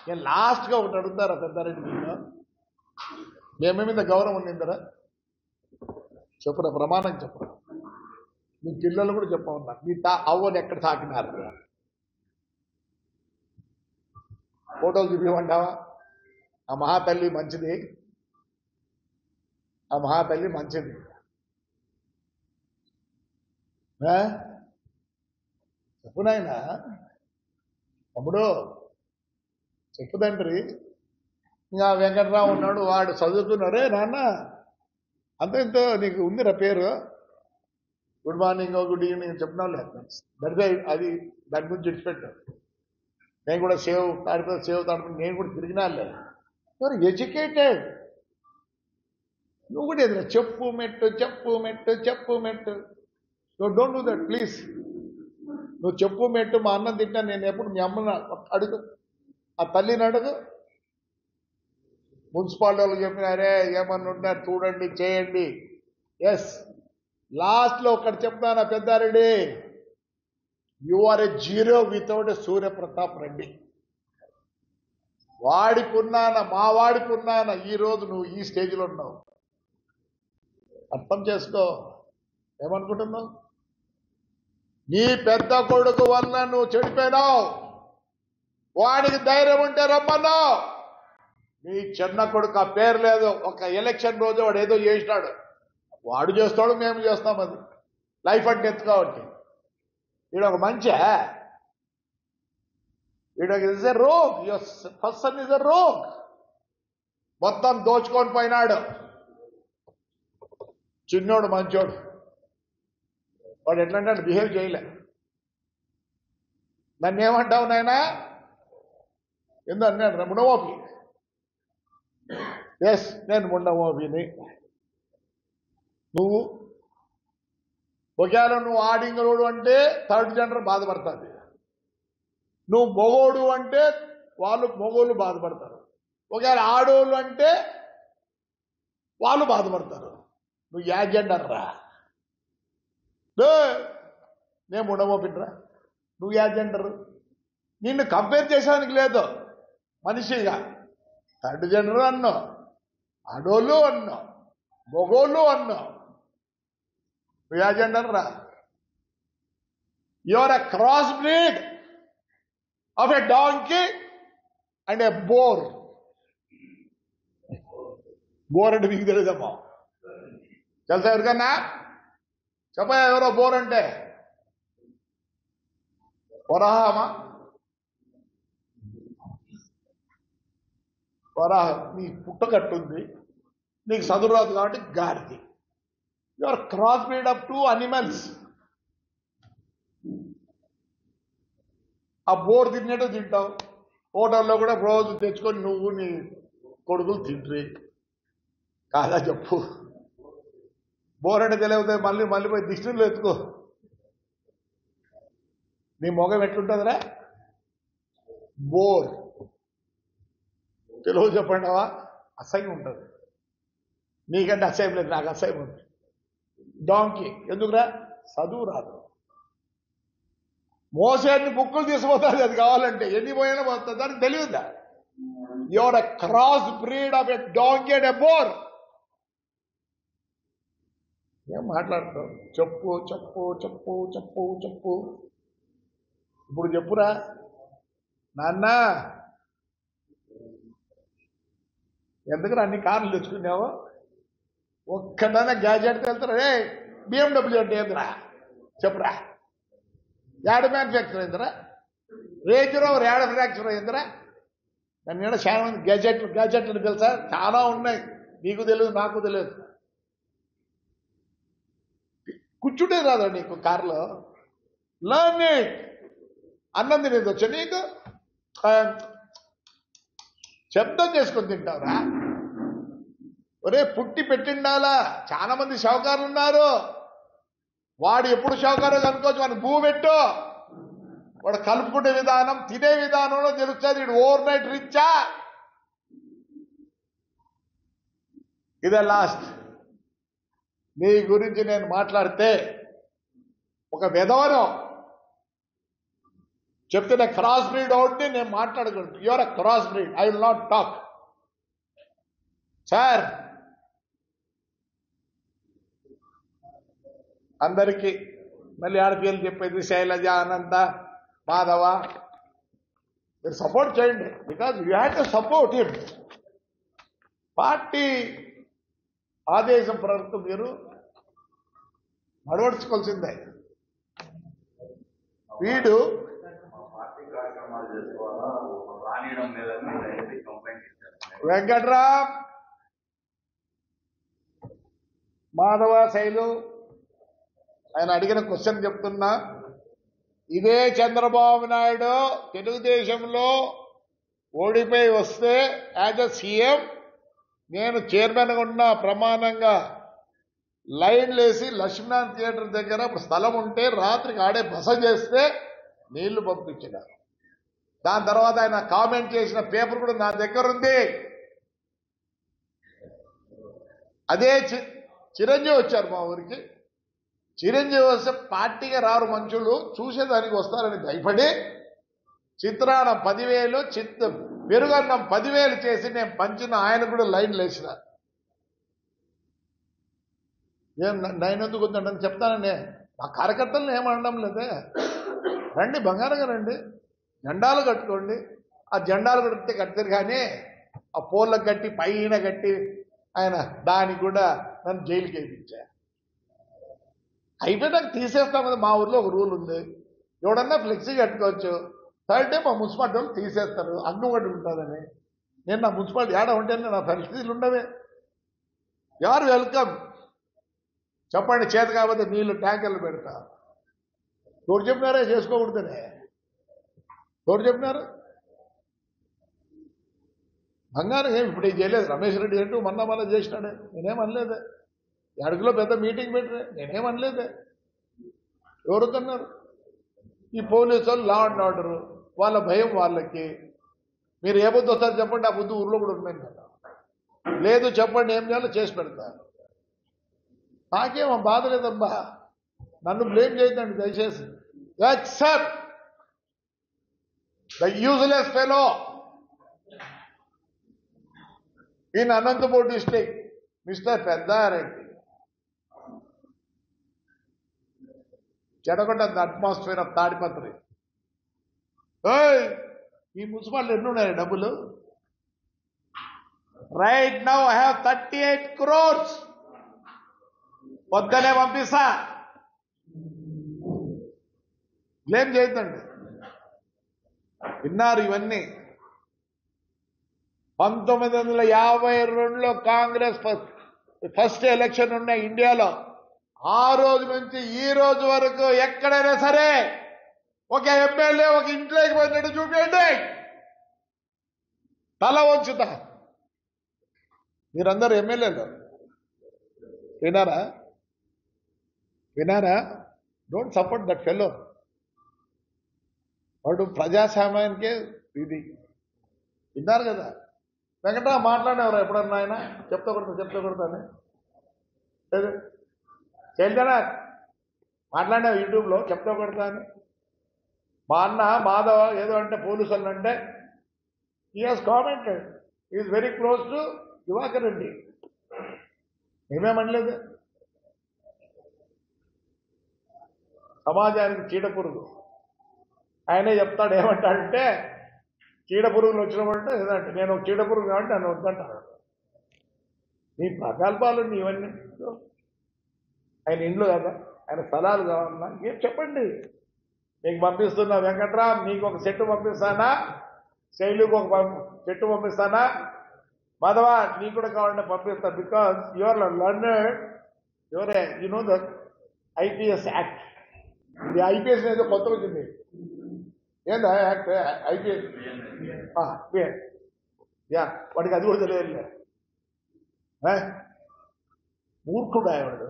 నేను లాస్ట్గా ఒకటి అడుగుతారా పెద్దారెడ్డి మీకు మేమే మీద గౌరవం ఉండిందరా చెప్పురా ప్రమాణం చెప్పురా మీ పిల్లలు కూడా చెప్పమన్నా మీ అవ్వని ఎక్కడ తాకినారు ఫోటోలు చూపించమంటావా ఆ మహాతల్లి మంచిది ఆ మహాతల్లి మంచిది చెప్పు నాయనా తమ్ముడు చెప్పు తండ్రి ఇంకా వెంకట్రావు ఉన్నాడు వాడు చదువుతున్నాడే నాన్న అంత ఇంత నీకు ఉందిరా పేరు గుడ్ మార్నింగ్ గుడ్ ఈవినింగ్ చెప్పినా లేదు అది దాని గురించి విడిచిపెట్టాను నేను కూడా సేవ్ తాడిపోతే నేను కూడా తిరిగినా లేదు యువర్ ఎడ్యుకేటెడ్ నువ్వు కూడా ఎదురా చెప్పు మెట్టు డోంట్ డూ దట్ ప్లీజ్ నువ్వు చెప్పు మెట్టు మా అన్నం తింటా నేను ఎప్పుడు మీ అమ్మని అడుగు ఆ తల్లిని అడుగు మున్సిపాలిటీ వాళ్ళు చెప్పినారే ఏమన్నా ఉన్నారు చూడండి చేయండి ఎస్ లాస్ట్లో ఒకటి చెప్తానా Peddareddy you are a zero without a Surya Pratap Reddy వాడికున్నాన మా వాడికున్నాన ఈరోజు నువ్వు ఈ స్టేజ్లో ఉన్నావు అర్థం చేసుకో ఏమనుకుంటున్నావు నీ పెద్ద కొడుకు వల్ల నువ్వు చెడిపోయినావు వాడికి ధైర్యం ఉంటే రమ్మన్నావు నీ చిన్న కొడుకు ఆ పేరు లేదు ఒక ఎలక్షన్ రోజు వాడు ఏదో చేసినాడు వాడు చేస్తాడు మేము చేస్తాం అది లైఫ్ అండ్ డెత్ కాబట్టి ఈడ ఒక మంచి ఈడ is a rogue your person is a rogue మొత్తం దోచుకొని పోయినాడు చిన్నోడు మంచోడు వాడు ఎట్లంటే బిహేవ్ చేయలే నన్ను ఏమంటావు నాయనా ఎందు అన్నాడు ముండమోపి ఎస్ నేను ముండమోపిని నువ్వు ఒకవేళ నువ్వు ఆడింగలోడు అంటే థర్డ్ జెండర్ బాధపడుతుంది నువ్వు మొగోడు అంటే వాళ్ళు మొగోళ్ళు బాధపడతారు ఒకవేళ ఆడోళ్ళు అంటే వాళ్ళు బాధపడతారు నువ్వు యా జెండర్ రా నేను ఉండమోపినరా నువ్వు యా జెండర్ నిన్ను కంపేర్ చేసేదానికి లేదు మనిషిగా థర్డ్ జెండర్ అన్నావు ఆడోళ్ళు అన్నావు మొగోళ్ళు అన్నావు నువ్వు యా జెండర్ రా you are a cross breed of a donkey and a boar అంటే మీకు తెలియదమ్మా తెలుసా ఎవరికన్నా చెప్పా ఎవరో బోర్ అంటే వరాహమా వరాహం నీ పుట్టకట్టుంది నీకు చదువు రాదు కాబట్టి గాడిది you are cross breed of 2 animals ఆ బోర్ తిన్నట్టు తింటావు హోటల్లో కూడా రోజు తెచ్చుకొని నువ్వు నీ కొడుకులు తింట్రీ కాదా చెప్పు బోర్ అంటే తెలియదు మళ్ళీ పోయి దిష్టిలో ఎత్తుకో నీ మొగం ఎట్లుంటుందిరా బోర్ తెలుగు చెప్పండివా అసహ్యం ఉంటుంది నీకంటే అసహ్యం లేదు నాకు అసహ్యం ఉంది డాంకీ ఎందుకురా చదువు రాదు మోసేన్ని బుక్కులు తీసుకుపోతుంది అది కావాలంటే ఎన్ని పోయినా పోతుంది దానికి తెలియదా your a cross breed of a donkey and a bore ఏం మాట్లాడతావు చెప్పు ఇప్పుడు చెప్పురా నాన్న ఎందుకు అన్ని కార్లు తెచ్చుకున్నావు ఒక్కడైనా గ్యాజెట్ వెళ్తారా రే BMW అంటే ఏందిరా చెప్పురా యాడ్ మ్యానుఫ్యాక్చర్ అయిందిరా రేంజ్ రోవర్ యాడ్ ఫ్రాక్చర్ అయిందిరా నన్ను చాలా మంది గ్యాజెట్లు తెలుసా చాలా ఉన్నాయి నీకు తెలియదు నాకు తెలియదు కూర్చుంటే రాదా నీకు కారులో లర్న్ ఇట్ అన్నం తినేది వచ్చా నీకు శబ్దం చేసుకొని తింటావురా ఒరే పుట్టి పెట్టిండాలా చాలా మంది షావుకారులు ఉన్నారు వాడు ఎప్పుడు షావుకారో కనుకోవచ్చు వాడిని భూ పెట్టు వాడు కలుపుకునే విధానం తినే విధానంలో తెలుస్తుంది వీడు ఓవర్ నైట్ రిచ్చా ఇదే లాస్ట్ నీ గురించి నేను మాట్లాడితే ఒక విధవను చెప్తున్న క్రాస్ బ్రీడ్ అవుట్ని నేను మాట్లాడకూడదు. Your a cross breed, I will not talk. Sir అందరికీ మళ్ళీ ఆడపిల్లలు చెప్పేది శైలజ, అనంత, మాధవ, మీరు సపోర్ట్ చేయండి. Because you have to support him. Party ఆదేశం ప్రకారం మీరు అడవడుచుకోవాల్సిందే. వీడు వెంకట్రామ్, మాధవ, శైలు ఆయన అడిగిన క్వశ్చన్ చెప్తున్నా. ఇదే చంద్రబాబు నాయుడు తెలుగుదేశంలో ఓడిపోయి వస్తే యాజ్ అ సీఎం నేను చైర్మన్గా ఉన్న ప్రమాణంగా లైన్లు వేసి లక్ష్మీనారాయణ థియేటర్ దగ్గర స్థలం ఉంటే రాత్రికి ఆడే బస చేస్తే నీళ్లు పంపించినారు. దాని తర్వాత ఆయన కామెంట్ చేసిన పేపర్ కూడా నా దగ్గర ఉంది. అదే చిరంజీవి వచ్చారు మా ఊరికి. చిరంజీవి వస్తే పార్టీగా రారు మనుషులు, చూసేదానికి వస్తారని భయపడి చిత్రాన్నం 10,000 పెరుగన్నం 10,000 చేసి నేను పంచిన ఆయన కూడా లైన్లు వేసిన. ఏం నైనందుకు వద్దండి చెప్తానండి. మా కార్యకర్తలను ఏమనడం లేదే. రండి, బంగారంగా రండి, జెండాలు కట్టుకోండి. ఆ జెండాలు కట్టారు కానీ ఆ పోర్లకు కట్టి పైన కట్టి ఆయన దానికి కూడా నన్ను జైలుకి వేయించారు. అయిపోయి నాకు తీసేస్తామని మా ఊర్లో ఒక రూల్ ఉంది. ఎవడన్నా ఫ్లెక్సీ కట్టుకోవచ్చు, థర్డ్ డే మా మున్సిపాలిటీ వాళ్ళు తీసేస్తారు, అగ్ని ఒకటి ఉంటుందని. నేను నా మున్సిపాలిటీ ఏడ ఉంటేనే నా పరిస్థితులు ఉండవే. ఎవరు వెల్కమ్ చెప్పండి. చేత కాకపోతే నీళ్లు ట్యాంకర్లు పెడతా. తోడు చెప్పినారే చేసుకోకూడదనే, తోడు చెప్పినారు. బంగారం ఏమి ఇప్పుడు ఏం చేయలేదు. రమేష్ రెడ్డి ఏంటూ మొన్న చేసినాడే, నేనేమనలేదే. అడుగులో పెద్ద మీటింగ్ పెట్టరే, నేనేమనలేదే. ఎవరుతున్నారు ఈ పోలీసు వాళ్ళు, లా అండ్ ఆర్డర్ వాళ్ళ భయం వాళ్ళకి. మీరు ఏ బుద్ధి వస్తారు చెప్పండి, ఆ బుద్ధి ఊర్లో కూడా ఉన్నాయి కదా. లేదు చెప్పండి, ఏం చేయాలో చేసి పెడతారు. నాకేమో బాధ లేదబ్బా, నన్ను బ్లేమ్ చేయొద్దండి దయచేసి. Except the useless fellow in Anantapur district, mister Peddareddy. చెడగొట్ట ద అట్మాస్ఫియర్ ఆఫ్ తాడిపత్రి. ఈ మున్సిపాలిటీ ఎన్ని ఉన్నాయి డబ్బులు? Right now I have 38 crores. పొద్దునే పంపిస్తా, బ్లేమ్ చేయొద్దండి. విన్నారు ఇవన్నీ. 1952లో కాంగ్రెస్ ఫస్ట్ ఎలక్షన్ ఉన్న ఇండియాలో, ఆ రోజు నుంచి ఈ రోజు వరకు ఎక్కడైనా సరే ఒక ఎమ్మెల్యే ఒక ఇంట్లోకి పోయినట్టు చూపించండి, తల వంచుతా. మీరందరూ ఎమ్మెల్యేలు వినారా? Don't support that fellow. వాడు ప్రజాస్వామ్యానికే ఇది. విన్నారు కదా? వెంకట మాట్లాడేవారు ఎప్పుడన్నా ఆయన చెప్తా కొడతాను. చైల్జనా మాట్లాడినావు యూట్యూబ్లో, చెప్తా కొడతా అని. మా అన్న మాధవ ఏదో అంటే పోలీసులు అంటే he has commented, is very close to Diwakar Reddy. మేమేమనలేదు. సమాజానికి చీడపురుగు ఆయనే చెప్తాడు. ఏమంటాడంటే చీడపురుగులు వచ్చినప్పుడు ఏదంటే నేను ఒక చీడపురుగు కాబట్టి నన్ను వద్దంటాడు. నీ ప్రకల్పాలు ఇవన్నీ ఆయన ఇండ్లు కదా, ఆయన స్థలాలు కావాలన్నా ఏం చెప్పండి. నీకు పంపిస్తున్నా వెంకట్రామ్, నీకు ఒక సెట్టు పంపిస్తానా, శైలుకు ఒక సెట్టు పంపిస్తానా, మాధవ నీకు కూడా కావాలంటే పంపిస్తా. Because your learned, యువరే you know the IPS act. ఇది ఐపీఎస్ ఏదో కొత్త వచ్చింది. ఏందా యాక్ట్? ఐపీఎస్ యా, వాడికి అది కూడా తెలియదులే. మూర్ఖుడు ఆయనడు.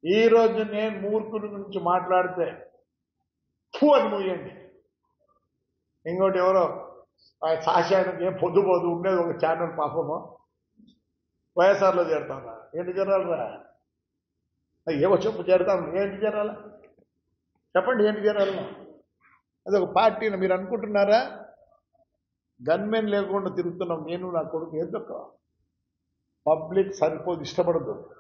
ఈరోజు నేను మూర్ఖుడి గురించి మాట్లాడితే అని మూయండి. ఇంకోటి ఎవరో సాశానికి ఏం పొద్దుపోదు ఉండేది ఒక ఛానల్ పాపము వైఎస్ఆర్లో చేరుతాను. ఏంటి చేరాలరా? ఏవో చెప్పు చేరుతాను. ఏంటి చేరాలా చెప్పండి, ఏంటి చేరాలి? అది ఒక పార్టీని మీరు అనుకుంటున్నారా? గన్మెన్ లేకుండా తిరుగుతున్నాం నేను నా కొడుకు. ఎందుకు పబ్లిక్ సరిపోదు, ఇష్టపడదు.